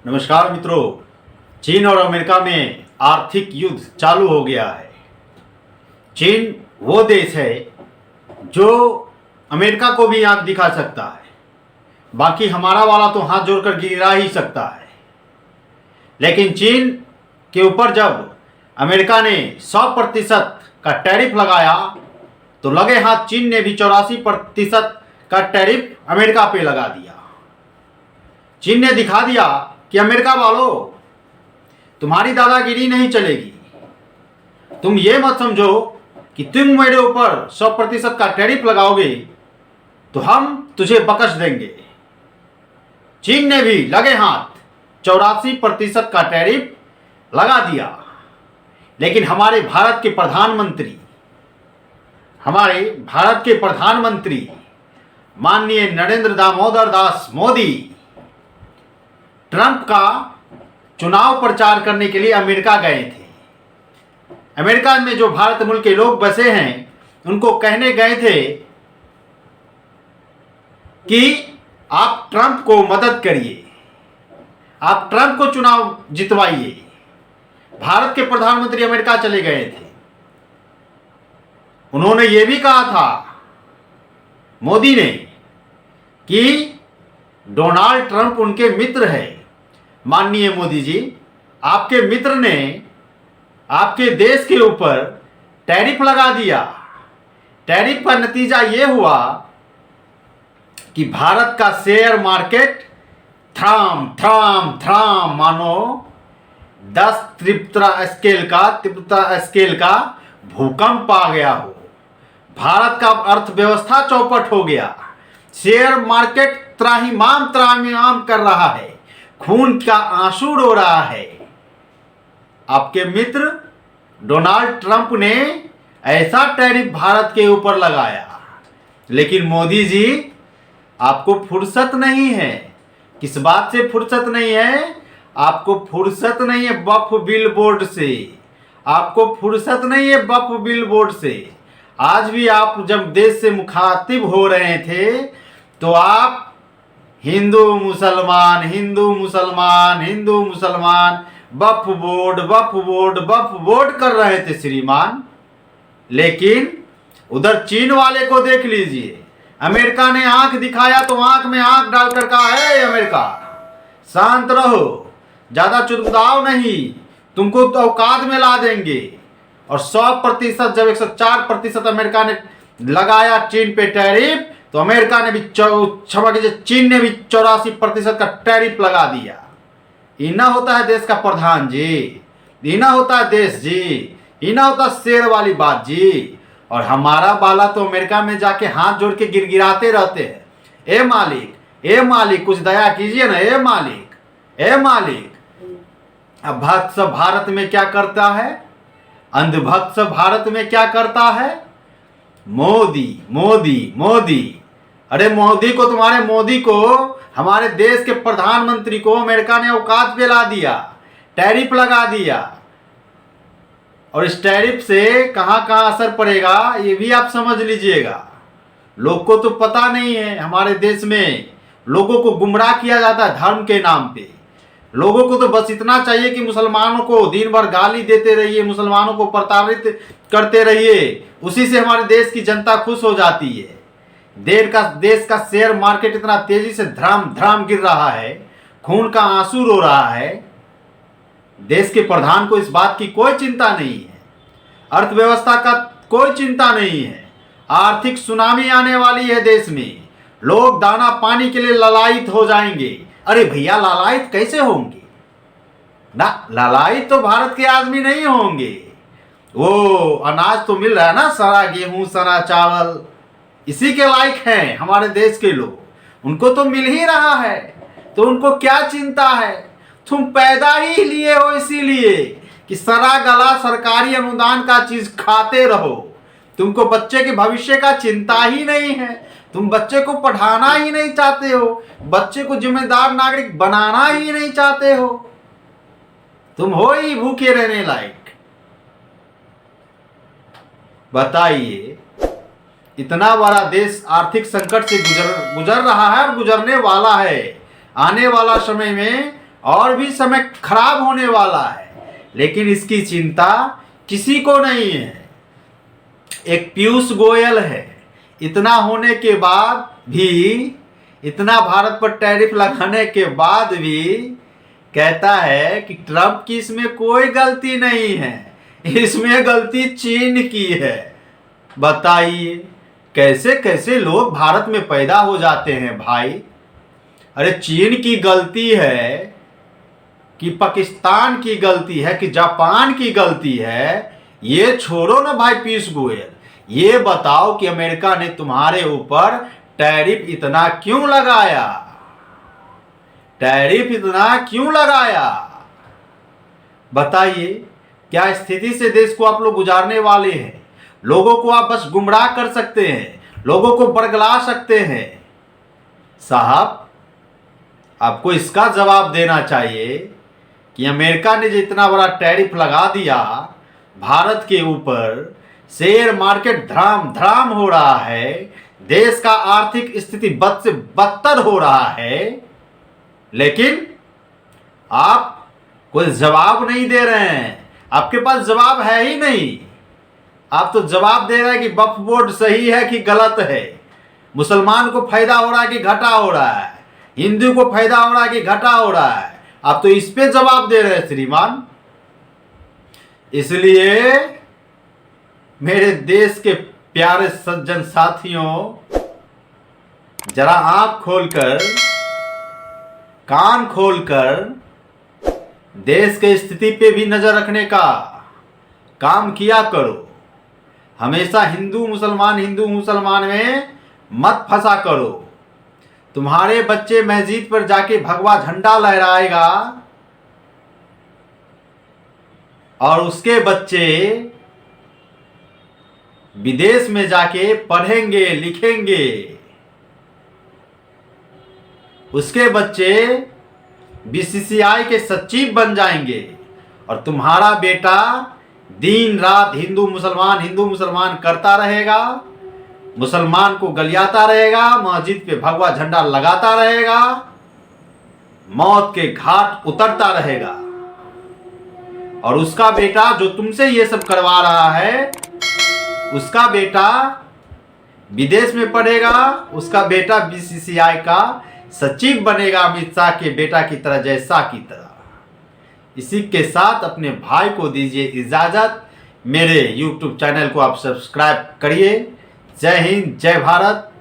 नमस्कार मित्रों। चीन और अमेरिका में आर्थिक युद्ध चालू हो गया है। चीन वो देश है जो अमेरिका को भी आंख दिखा सकता है, बाकी हमारा वाला तो हाथ जोड़कर गिरा ही सकता है। लेकिन चीन के ऊपर जब अमेरिका ने 100% का टैरिफ लगाया तो लगे हाथ चीन ने भी 84% का टैरिफ अमेरिका पे लगा दिया। चीन ने दिखा दिया कि अमेरिका वालों, तुम्हारी दादागिरी नहीं चलेगी। तुम ये मत समझो कि तुम मेरे ऊपर 100% का टैरिफ लगाओगे तो हम तुझे बख्श देंगे। चीन ने भी लगे हाथ 84% का टैरिफ लगा दिया। लेकिन हमारे भारत के प्रधानमंत्री माननीय नरेंद्र दामोदर दास मोदी ट्रंप का चुनाव प्रचार करने के लिए अमेरिका गए थे। अमेरिका में जो भारत मुल्क के लोग बसे हैं उनको कहने गए थे कि आप ट्रंप को मदद करिए, आप ट्रंप को चुनाव जितवाइए। भारत के प्रधानमंत्री अमेरिका चले गए थे। उन्होंने ये भी कहा था मोदी ने कि डोनाल्ड ट्रंप उनके मित्र है। माननीय मोदी जी, आपके मित्र ने आपके देश के ऊपर टैरिफ लगा दिया। टैरिफ का नतीजा ये हुआ कि भारत का शेयर मार्केट थ्राम थ्राम थ्राम मानो 10 तीव्रता स्केल का भूकंप आ गया हो। भारत का अर्थव्यवस्था चौपट हो गया। शेयर मार्केट त्राहिमाम त्राहिमाम कर रहा है, खून का आंसू रो रहा है। आपके मित्र डोनाल्ड ट्रंप ने ऐसा टैरिफ भारत के ऊपर लगाया। लेकिन मोदी जी, आपको फुर्सत नहीं है। किस बात से फुर्सत नहीं है? आपको फुर्सत नहीं है बफ बिलबोर्ड से। आपको फुर्सत नहीं है बफ बिलबोर्ड से। आज भी आप जब देश से मुखातिब हो रहे थे तो आप हिंदू मुसलमान हिंदू मुसलमान हिंदू मुसलमान बफ बोर्ड बफ बोर्ड बफ बोर्ड कर रहे थे श्रीमान। लेकिन उधर चीन वाले को देख लीजिए। अमेरिका ने आंख दिखाया तो आंख में आंख डालकर कहा है अमेरिका शांत रहो, ज्यादा चुदबुदाओ नहीं, तुमको तो औकात में ला देंगे। और 100% जब 104% अमेरिका ने लगाया चीन पे टैरिफ तो अमेरिका ने भी क्षमा कीजिए चीन ने भी 84% का टैरिफ लगा दिया। इना होता है देश का प्रधान जी, इना होता है देश जी, इना होता शेर वाली बात जी। और हमारा बाला तो अमेरिका में जाके हाथ जोड़ के गिड़गिड़ाते रहते हैं, ए मालिक कुछ दया कीजिए ना, ए मालिक। अब भक्त सब भारत में क्या करता है? अंधभक्त सब भारत में क्या करता है? मोदी मोदी मोदी। अरे मोदी को, तुम्हारे मोदी को, हमारे देश के प्रधानमंत्री को अमेरिका ने औकात पे ला दिया, टैरिफ लगा दिया। और इस टैरिफ से कहां कहां असर पड़ेगा ये भी आप समझ लीजिएगा। लोग को तो पता नहीं है। हमारे देश में लोगों को गुमराह किया जाता है धर्म के नाम पे। लोगों को तो बस इतना चाहिए कि मुसलमानों को दिन भर गाली देते रहिए, मुसलमानों को प्रताड़ित करते रहिए, उसी से हमारे देश की जनता खुश हो जाती है। देश का शेयर मार्केट इतना तेजी से धड़ाम धड़ाम गिर रहा है, खून का आंसू रो रहा है। देश के प्रधान को इस बात की कोई चिंता नहीं है, अर्थव्यवस्था का कोई चिंता नहीं है। आर्थिक सुनामी आने वाली है देश में, लोग दाना पानी के लिए ललायित हो जाएंगे। अरे भैया, लालायित कैसे होंगे ना? लालायित तो भारत के आदमी नहीं होंगे। वो अनाज तो मिल रहा है ना, सारा गेहूं सारा चावल, इसी के लायक हैं हमारे देश के लोग, उनको तो मिल ही रहा है। तो उनको क्या चिंता है? तुम पैदा ही लिए हो इसीलिए कि सरा गला सरकारी अनुदान का चीज खाते रहो। तुमको बच्चे के भविष्य का चिंता ही नहीं है। तुम बच्चे को पढ़ाना ही नहीं चाहते हो, बच्चे को जिम्मेदार नागरिक बनाना ही नहीं चाहते हो। तुम हो ही भूखे रहने लायक। बताइए, इतना बड़ा देश आर्थिक संकट से गुजर रहा है और गुजरने वाला है। आने वाला समय में और भी समय खराब होने वाला है, लेकिन इसकी चिंता किसी को नहीं है। एक पीयूष गोयल है, इतना होने के बाद भी, इतना भारत पर टैरिफ लगाने के बाद भी कहता है कि ट्रंप की इसमें कोई गलती नहीं है, इसमें गलती चीन की है। बताइए कैसे कैसे लोग भारत में पैदा हो जाते हैं भाई। अरे चीन की गलती है कि पाकिस्तान की गलती है कि जापान की गलती है, ये छोड़ो ना भाई पीयूष गोयल। ये बताओ कि अमेरिका ने तुम्हारे ऊपर टैरिफ इतना क्यों लगाया, टैरिफ इतना क्यों लगाया? बताइए क्या स्थिति से देश को आप लोग गुजारने वाले हैं? लोगों को आप बस गुमराह कर सकते हैं, लोगों को बरगला सकते हैं। साहब आपको इसका जवाब देना चाहिए कि अमेरिका ने जो इतना बड़ा टैरिफ लगा दिया भारत के ऊपर, शेयर मार्केट धड़ाम धड़ाम हो रहा है, देश का आर्थिक स्थिति बद से बदतर हो रहा है, लेकिन आप कोई जवाब नहीं दे रहे हैं। आपके पास जवाब है ही नहीं। आप तो जवाब दे रहे हैं कि वक्फ बोर्ड सही है कि गलत है, मुसलमान को फायदा हो रहा है कि घाटा हो रहा है, हिंदू को फायदा हो रहा है कि घाटा हो रहा है। आप तो इस पे जवाब दे रहे हैं श्रीमान। इसलिए मेरे देश के प्यारे सज्जन साथियों, जरा आंख खोलकर, कान खोलकर देश के स्थिति पे भी नजर रखने का काम किया करो। हमेशा हिंदू मुसलमान में मत फंसा करो। तुम्हारे बच्चे मस्जिद पर जाके भगवा झंडा लहराएगा और उसके बच्चे विदेश में जाके पढ़ेंगे लिखेंगे, उसके बच्चे बीसीसीआई के सचिव बन जाएंगे, और तुम्हारा बेटा दिन रात हिंदू मुसलमान करता रहेगा, मुसलमान को गलियाता रहेगा, मस्जिद पे भगवा झंडा लगाता रहेगा, मौत के घाट उतरता रहेगा। और उसका बेटा जो तुमसे ये सब करवा रहा है, उसका बेटा विदेश में पढ़ेगा, उसका बेटा बीसीसीआई का सचिव बनेगा, अमित शाह के बेटा की तरह, जैसा की तरह। इसी के साथ अपने भाई को दीजिए इजाजत। मेरे YouTube चैनल को आप सब्सक्राइब करिए। जय हिंद, जय भारत।